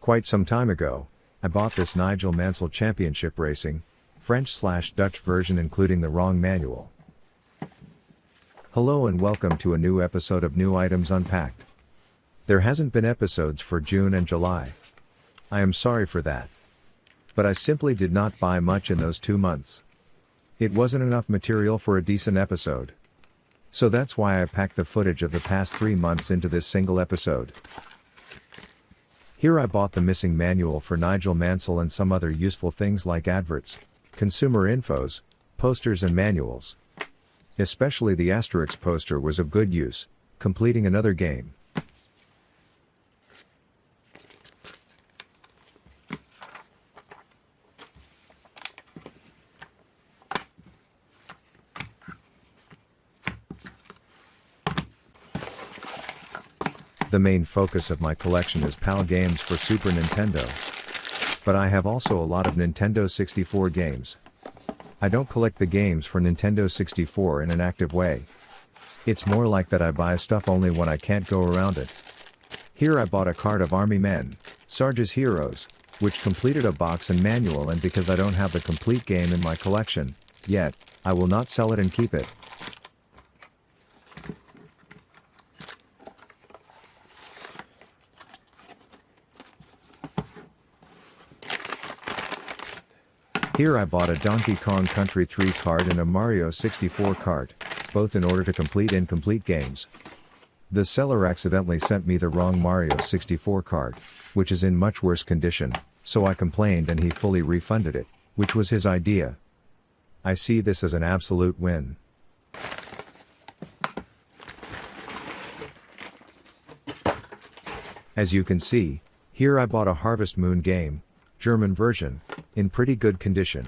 Quite some time ago, I bought this Nigel Mansell Championship Racing, French/Dutch version including the wrong manual. Hello and welcome to a new episode of New Items Unpacked. There hasn't been episodes for June and July. I am sorry for that. But I simply did not buy much in those 2 months. It wasn't enough material for a decent episode. So that's why I packed the footage of the past 3 months into this single episode. Here I bought the missing manual for Nigel Mansell and some other useful things like adverts, consumer infos, posters and manuals. Especially the Asterix poster was of good use, completing another game. The main focus of my collection is PAL games for Super Nintendo. But I have also a lot of Nintendo 64 games. I don't collect the games for Nintendo 64 in an active way. It's more like that I buy stuff only when I can't go around it. Here I bought a card of Army Men, Sarge's Heroes, which completed a box and manual, and because I don't have the complete game in my collection yet, I will not sell it and keep it. Here I bought a Donkey Kong Country 3 card and a Mario 64 card, both in order to complete incomplete games. The seller accidentally sent me the wrong Mario 64 card, which is in much worse condition, so I complained and he fully refunded it, which was his idea. I see this as an absolute win. As you can see, here I bought a Harvest Moon game, German version, in pretty good condition.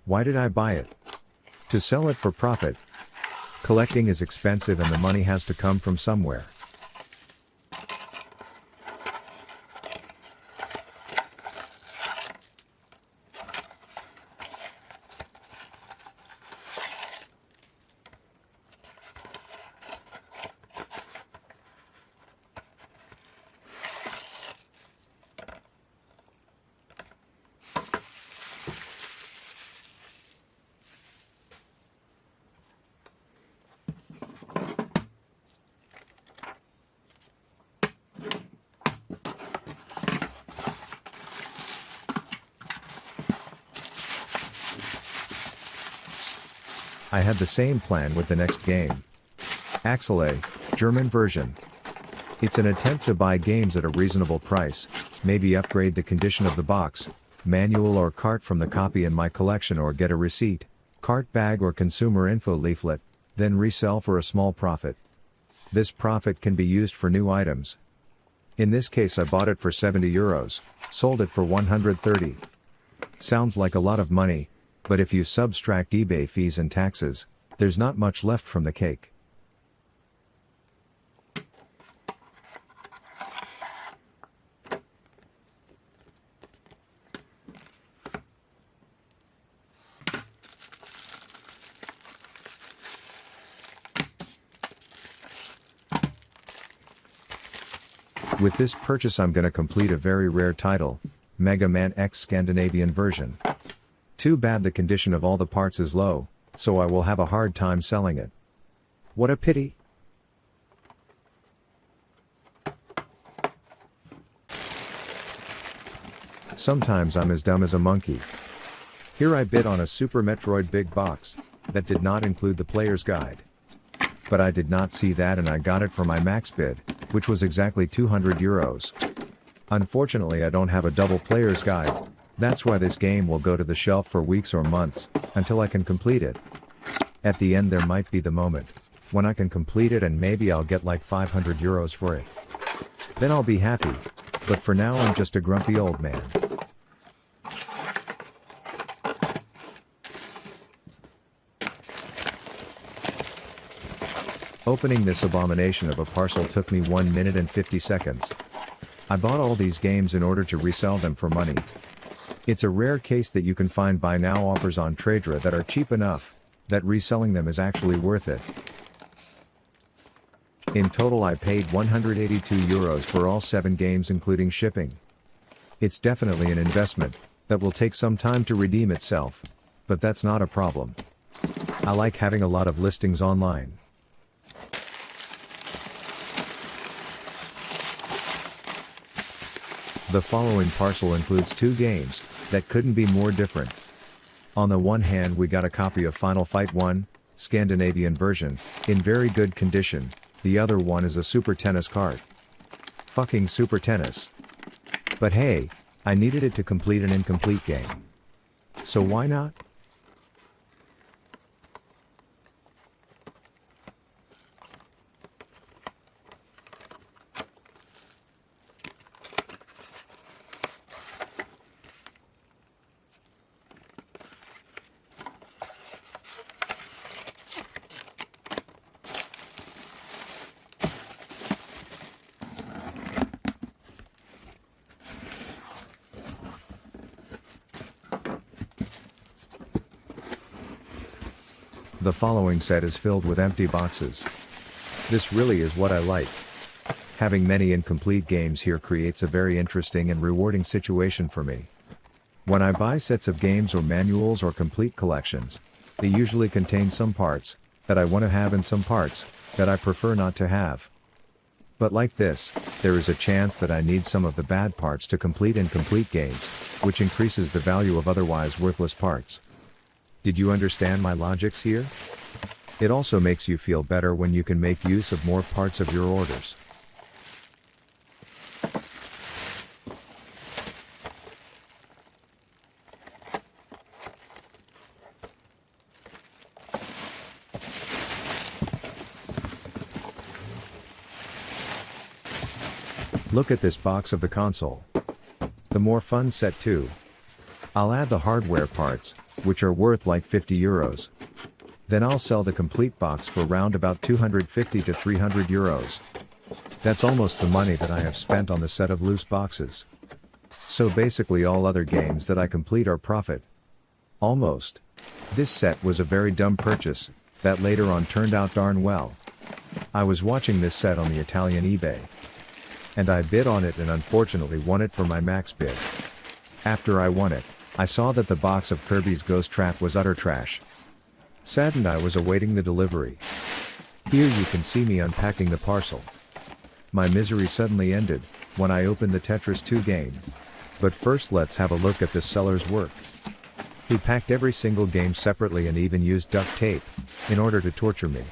Why did I buy it? To sell it for profit. Collecting is expensive and the money has to come from somewhere. I had the same plan with the next game. Axelay, German version. It's an attempt to buy games at a reasonable price, maybe upgrade the condition of the box, manual or cart from the copy in my collection, or get a receipt, cart bag or consumer info leaflet, then resell for a small profit. This profit can be used for new items. In this case I bought it for €70, sold it for 130. Sounds like a lot of money, but if you subtract eBay fees and taxes, there's not much left from the cake. With this purchase I'm gonna complete a very rare title, Mega Man X Scandinavian version. Too bad the condition of all the parts is low, so I will have a hard time selling it. What a pity. Sometimes I'm as dumb as a monkey. Here I bid on a Super Metroid big box, that did not include the player's guide. But I did not see that and I got it for my max bid, which was exactly €200. Unfortunately I don't have a double player's guide. That's why this game will go to the shelf for weeks or months, until I can complete it. At the end there might be the moment, when I can complete it and maybe I'll get like €500 for it. Then I'll be happy, but for now I'm just a grumpy old man. Opening this abomination of a parcel took me 1 minute and 50 seconds. I bought all these games in order to resell them for money. It's a rare case that you can find buy now offers on Tradera that are cheap enough, that reselling them is actually worth it. In total I paid €182 for all 7 games including shipping. It's definitely an investment that will take some time to redeem itself, but that's not a problem. I like having a lot of listings online. The following parcel includes 2 games that couldn't be more different. On the one hand, we got a copy of Final Fight 1, Scandinavian version, in very good condition. The other one is a Super Tennis cart. Fucking Super Tennis. But hey, I needed it to complete an incomplete game. So why not? The following set is filled with empty boxes. This really is what I like. Having many incomplete games here creates a very interesting and rewarding situation for me. When I buy sets of games or manuals or complete collections, they usually contain some parts that I want to have and some parts that I prefer not to have. But like this, there is a chance that I need some of the bad parts to complete incomplete games, which increases the value of otherwise worthless parts. Did you understand my logics here? It also makes you feel better when you can make use of more parts of your orders. Look at this box of the console. The more fun set too. I'll add the hardware parts, which are worth like 50 euros. Then I'll sell the complete box for round about 250 to 300 euros. That's almost the money that I have spent on the set of loose boxes. So basically all other games that I complete are profit. Almost. This set was a very dumb purchase, that later on turned out darn well. I was watching this set on the Italian eBay. And I bid on it and unfortunately won it for my max bid. After I won it, I saw that the box of Kirby's Ghost Trap was utter trash. Saddened, I was awaiting the delivery. Here you can see me unpacking the parcel. My misery suddenly ended when I opened the Tetris 2 game. But first let's have a look at this seller's work. He packed every single game separately and even used duct tape in order to torture me.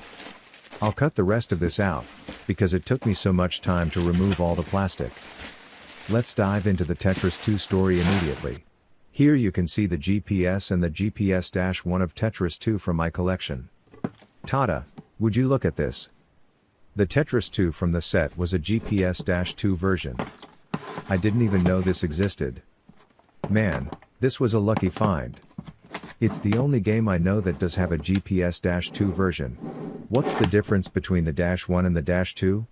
I'll cut the rest of this out because it took me so much time to remove all the plastic. Let's dive into the Tetris 2 story immediately. Here you can see the GPS and the GPS-1 of Tetris 2 from my collection. Tada, would you look at this? The Tetris 2 from the set was a GPS-2 version. I didn't even know this existed. Man, this was a lucky find. It's the only game I know that does have a GPS-2 version. What's the difference between the -1 and the -2?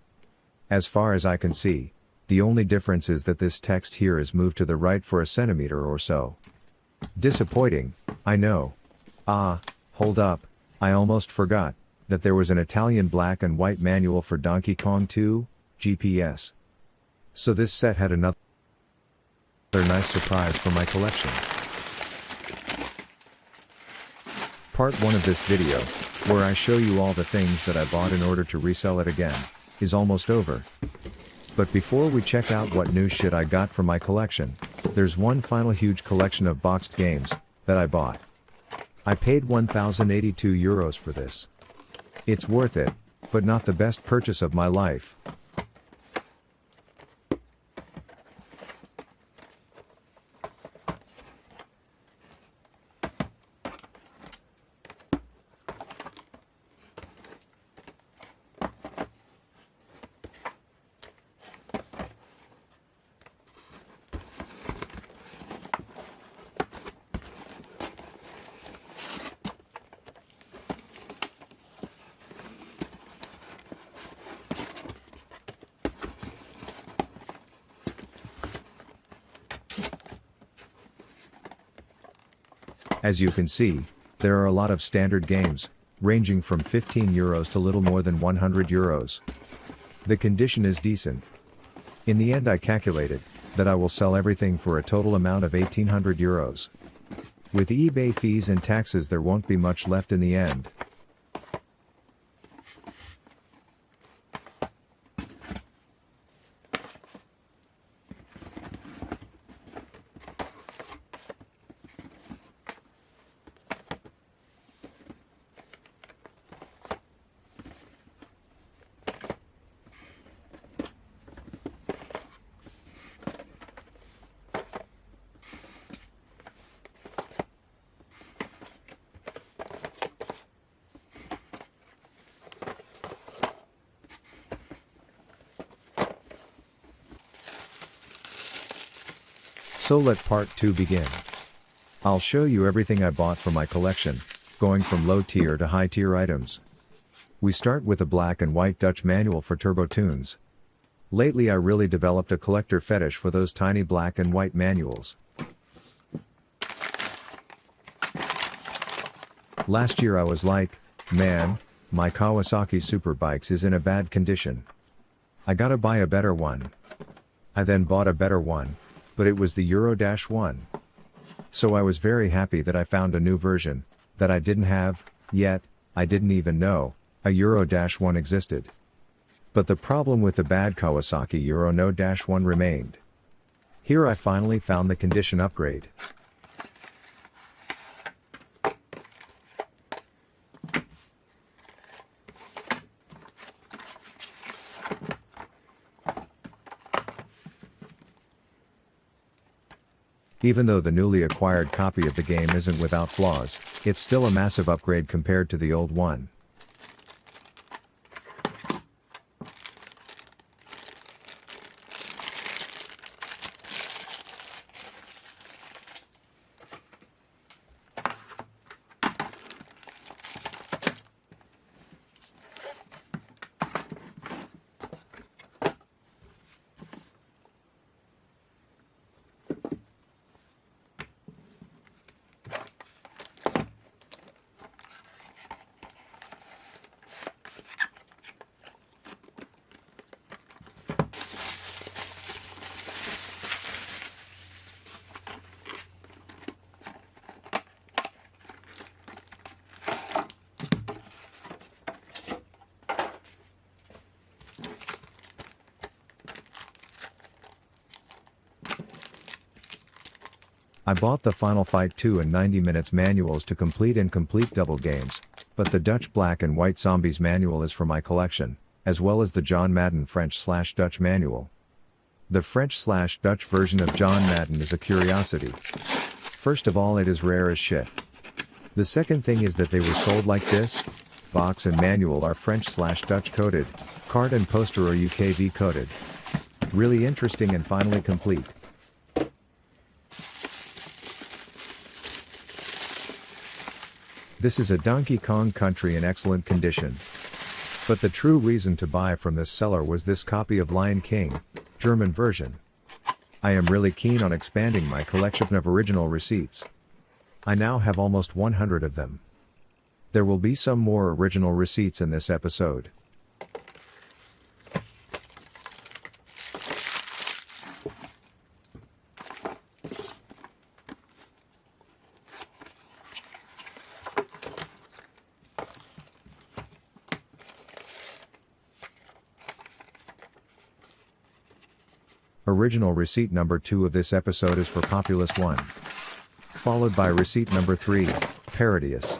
As far as I can see, the only difference is that this text here is moved to the right for a centimeter or so. Disappointing, I know. Ah, hold up, I almost forgot that there was an Italian black and white manual for Donkey Kong 2, GPS. So this set had another nice surprise for my collection. Part 1 of this video, where I show you all the things that I bought in order to resell it again, is almost over. But before we check out what new shit I got for my collection, there's one final huge collection of boxed games that I bought. I paid 1,082 euros for this. It's worth it, but not the best purchase of my life. As you can see, there are a lot of standard games, ranging from 15 euros to little more than 100 euros. The condition is decent. In the end I calculated that I will sell everything for a total amount of 1800 euros. With eBay fees and taxes there won't be much left in the end. So let part 2 begin. I'll show you everything I bought for my collection, going from low tier to high tier items. We start with a black and white Dutch manual for Turbo Tunes. Lately I really developed a collector fetish for those tiny black and white manuals. Last year I was like, man, my Kawasaki Superbikes is in a bad condition. I gotta buy a better one. I then bought a better one, but it was the Euro-1. So I was very happy that I found a new version, that I didn't have, yet, I didn't even know, a Euro-1 existed. But the problem with the bad Kawasaki Euro-1 remained. Here I finally found the condition upgrade. Even though the newly acquired copy of the game isn't without flaws, it's still a massive upgrade compared to the old one. I bought the Final Fight 2 and 90 minutes manuals to complete incomplete double games, but the Dutch Black and White Zombies manual is for my collection, as well as the John Madden French/Dutch manual. The French/Dutch version of John Madden is a curiosity. First of all, it is rare as shit. The second thing is that they were sold like this. Box and manual are French/Dutch coded, card and poster are UKV coded. Really interesting and finally complete. This is a Donkey Kong Country in excellent condition. But the true reason to buy from this seller was this copy of Lion King, German version. I am really keen on expanding my collection of original receipts. I now have almost 100 of them. There will be some more original receipts in this episode. Original receipt number 2 of this episode is for Populous 1. Followed by receipt number 3, Parodius.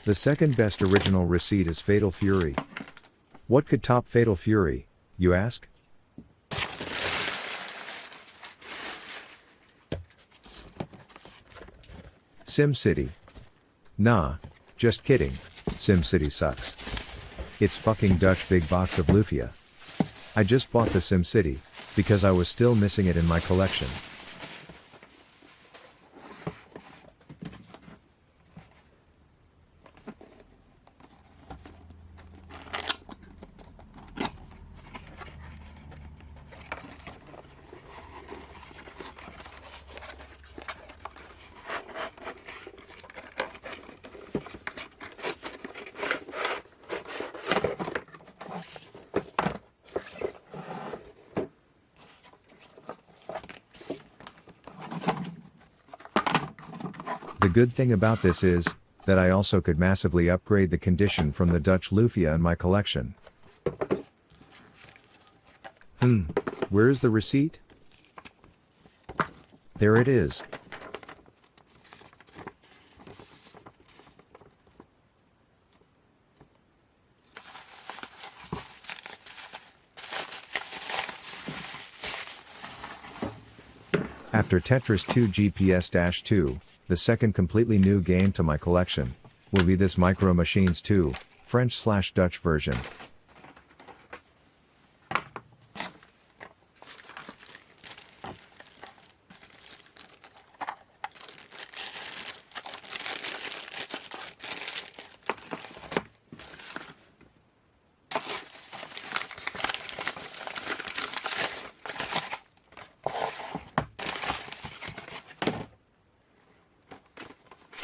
The second best original receipt is Fatal Fury. What could top Fatal Fury, you ask? SimCity. Nah, just kidding, SimCity sucks. It's fucking Dutch big box of Lufia. I just bought the SimCity, because I was still missing it in my collection. The good thing about this is, that I also could massively upgrade the condition from the Dutch Lufia in my collection. Where is the receipt? There it is. After Tetris 2 GPS-2, the second completely new game to my collection, will be this Micro Machines 2, French/Dutch version.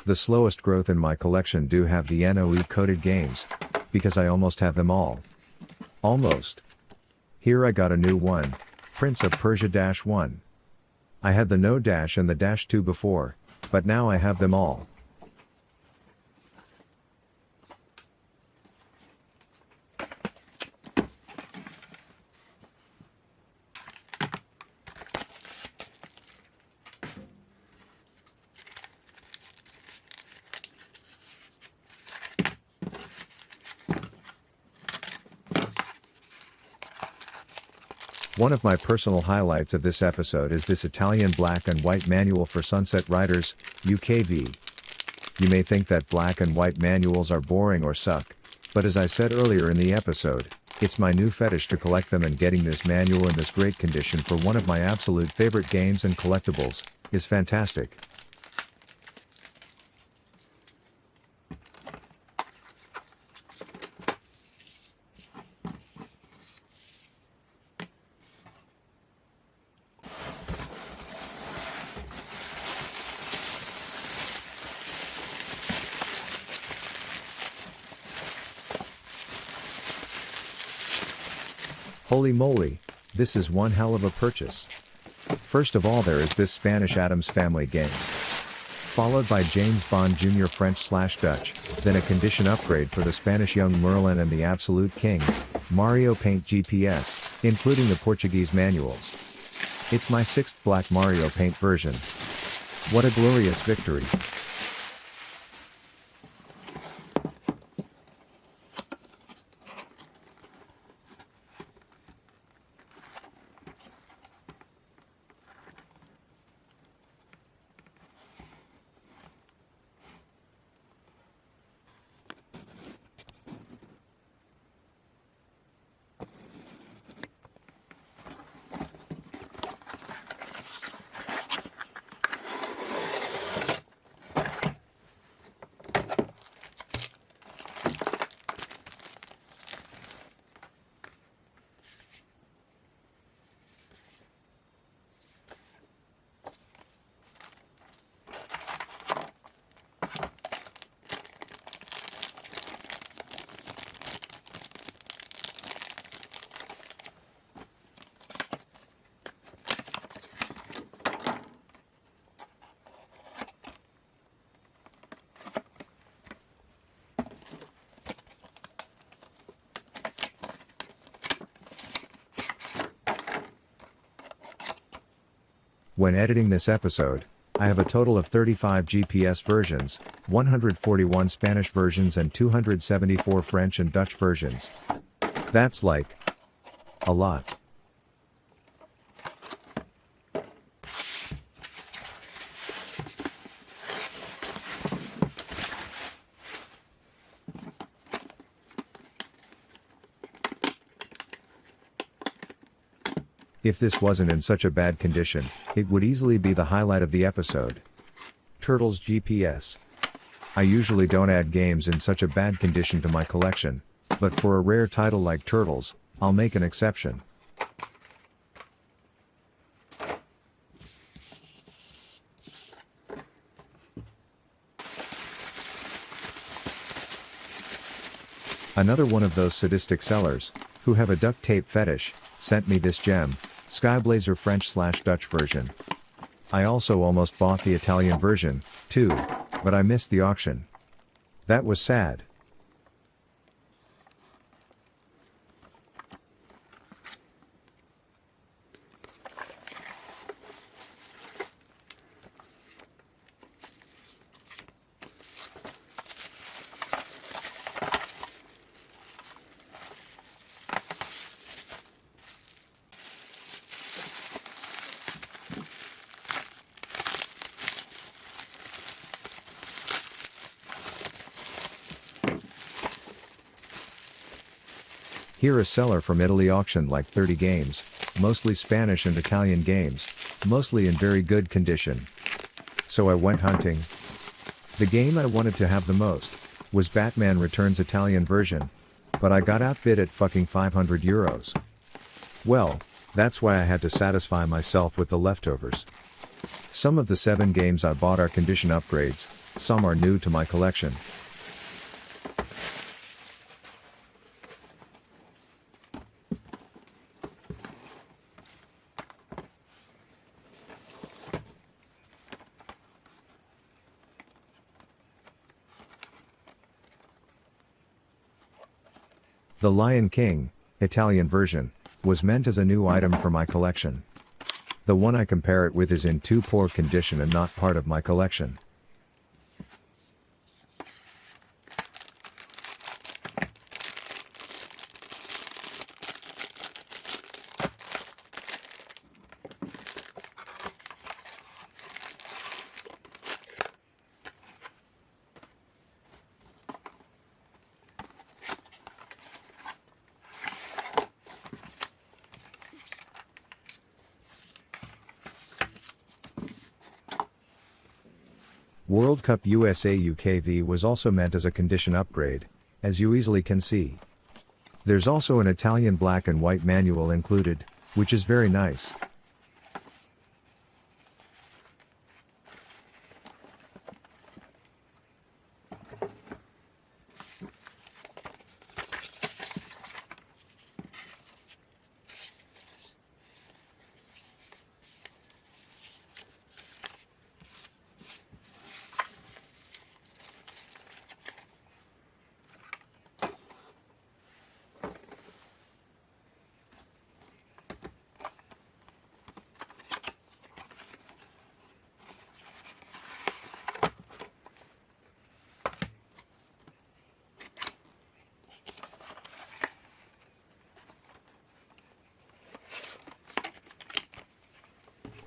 The slowest growth in my collection do have the enought coded games, because I almost have them all. Almost. Here I got a new one, Prince of Persia -1. I had the no dash and the -2 before, but now I have them all. One of my personal highlights of this episode is this Italian black and white manual for Sunset Riders, UKV. You may think that black and white manuals are boring or suck, but as I said earlier in the episode, it's my new fetish to collect them, and getting this manual in this great condition for one of my absolute favorite games and collectibles, is fantastic. Holy moly, this is one hell of a purchase. First of all, there is this Spanish Addams Family game, followed by James Bond Jr. French/Dutch, then a condition upgrade for the Spanish Young Merlin and the Absolute King, Mario Paint GPS, including the Portuguese manuals. It's my 6th Black Mario Paint version. What a glorious victory. When editing this episode, I have a total of 35 GPS versions, 141 Spanish versions and 274 French and Dutch versions. That's like a lot. If this wasn't in such a bad condition, it would easily be the highlight of the episode. Turtles GPS. I usually don't add games in such a bad condition to my collection, but for a rare title like Turtles, I'll make an exception. Another one of those sadistic sellers, who have a duct tape fetish, sent me this gem, Skyblazer French/Dutch version. I also almost bought the Italian version, too, but I missed the auction. That was sad. Here a seller from Italy auctioned like 30 games, mostly Spanish and Italian games, mostly in very good condition. So I went hunting. The game I wanted to have the most was Batman Returns Italian version, but I got outbid at fucking €500. Well, that's why I had to satisfy myself with the leftovers. Some of the 7 games I bought are condition upgrades, some are new to my collection. The Lion King, Italian version, was meant as a new item for my collection. The one I compare it with is in too poor condition and not part of my collection. World Cup USA UKV was also meant as a condition upgrade, as you easily can see. There's also an Italian black and white manual included, which is very nice.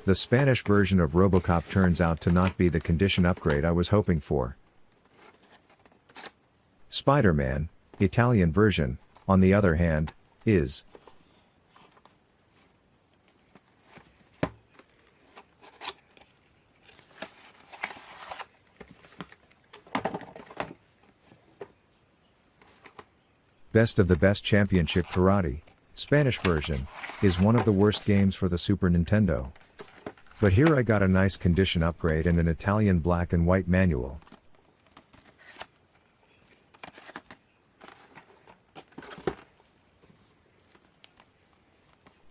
The Spanish version of RoboCop turns out to not be the condition upgrade I was hoping for. Spider-Man, Italian version, on the other hand, is. Best of the Best Championship Karate, Spanish version, is one of the worst games for the Super Nintendo. But here I got a nice condition upgrade and an Italian black and white manual.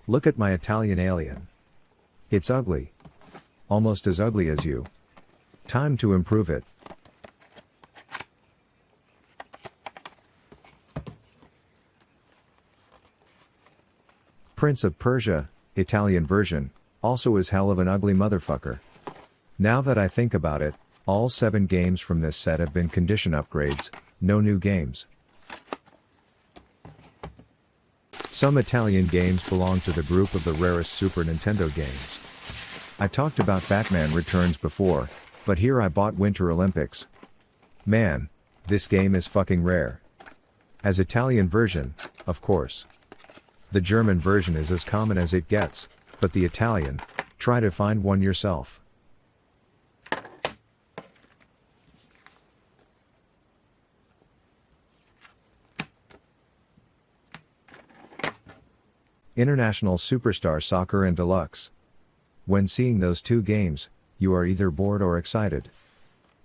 Look at my Italian alien. It's ugly. Almost as ugly as you. Time to improve it. Prince of Persia, Italian version, also is hell of an ugly motherfucker. Now that I think about it, All 7 games from this set have been condition upgrades, no new games. Some Italian games belong to the group of the rarest Super Nintendo games. I talked about Batman Returns before, but here I bought Winter Olympics. Man, this game is fucking rare. As Italian version, of course. The German version is as common as it gets, but the Italian, try to find one yourself. International Superstar Soccer and Deluxe. When seeing those 2 games, you are either bored or excited.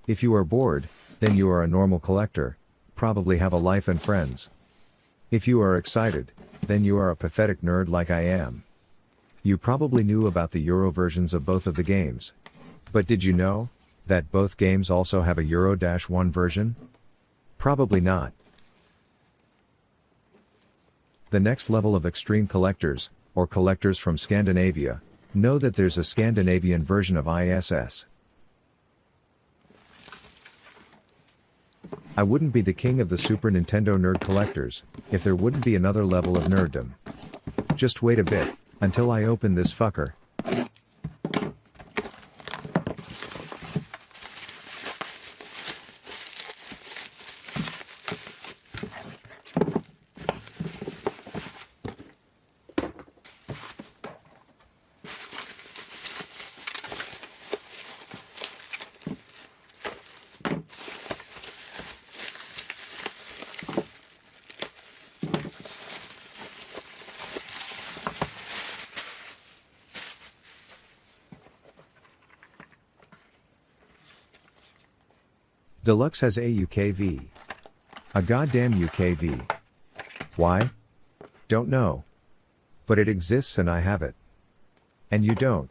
If you are bored, then you are a normal collector, probably have a life and friends. If you are excited, then you are a pathetic nerd like I am. You probably knew about the Euro versions of both of the games. But did you know that both games also have a Euro-1 version? Probably not. The next level of extreme collectors, or collectors from Scandinavia, know that there's a Scandinavian version of ISS. I wouldn't be the king of the Super Nintendo nerd collectors, if there wouldn't be another level of nerddom. Just wait a bit, until I open this fucker. Deluxe has a UKV. A goddamn UKV. Why? Don't know. But it exists and I have it. And you don't.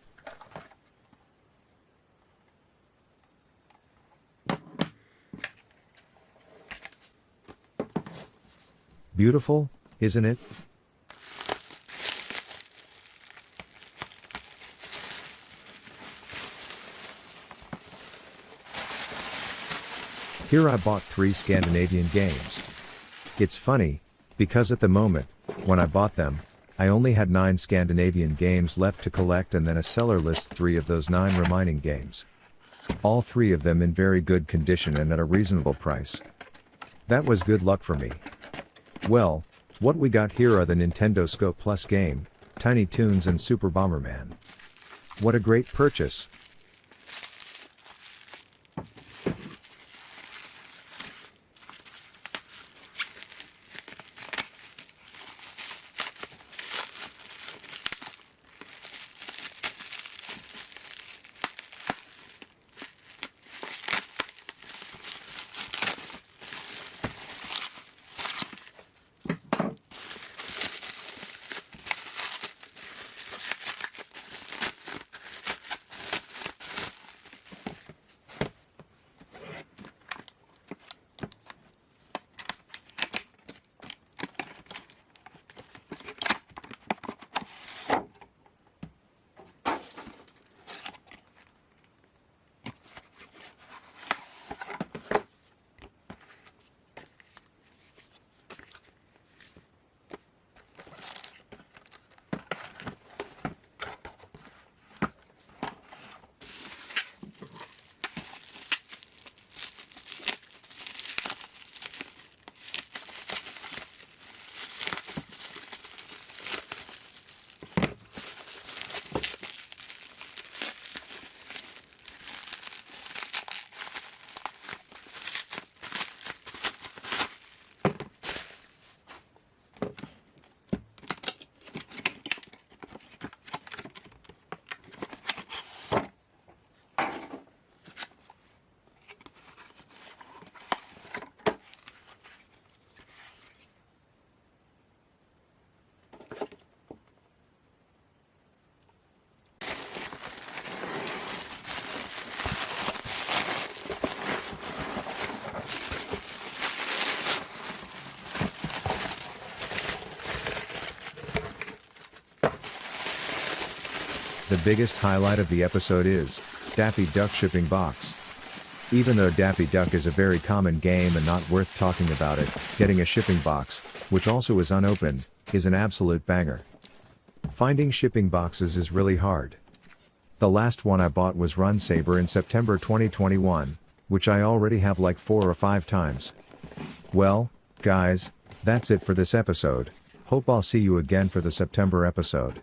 Beautiful, isn't it? Here I bought 3 Scandinavian games. It's funny, because at the moment, when I bought them, I only had 9 Scandinavian games left to collect and then a seller lists 3 of those 9 remaining games. All 3 of them in very good condition and at a reasonable price. That was good luck for me. Well, what we got here are the Nintendo Scope Plus game, Tiny Toons and Super Bomberman. What a great purchase! The biggest highlight of the episode is Daffy Duck shipping box. Even though Daffy Duck is a very common game and not worth talking about it, getting a shipping box, which also is unopened, is an absolute banger. Finding shipping boxes is really hard. The last one I bought was Run Saber in September 2021, which I already have like 4 or 5 times. Well, guys, that's it for this episode. Hope I'll see you again for the September episode.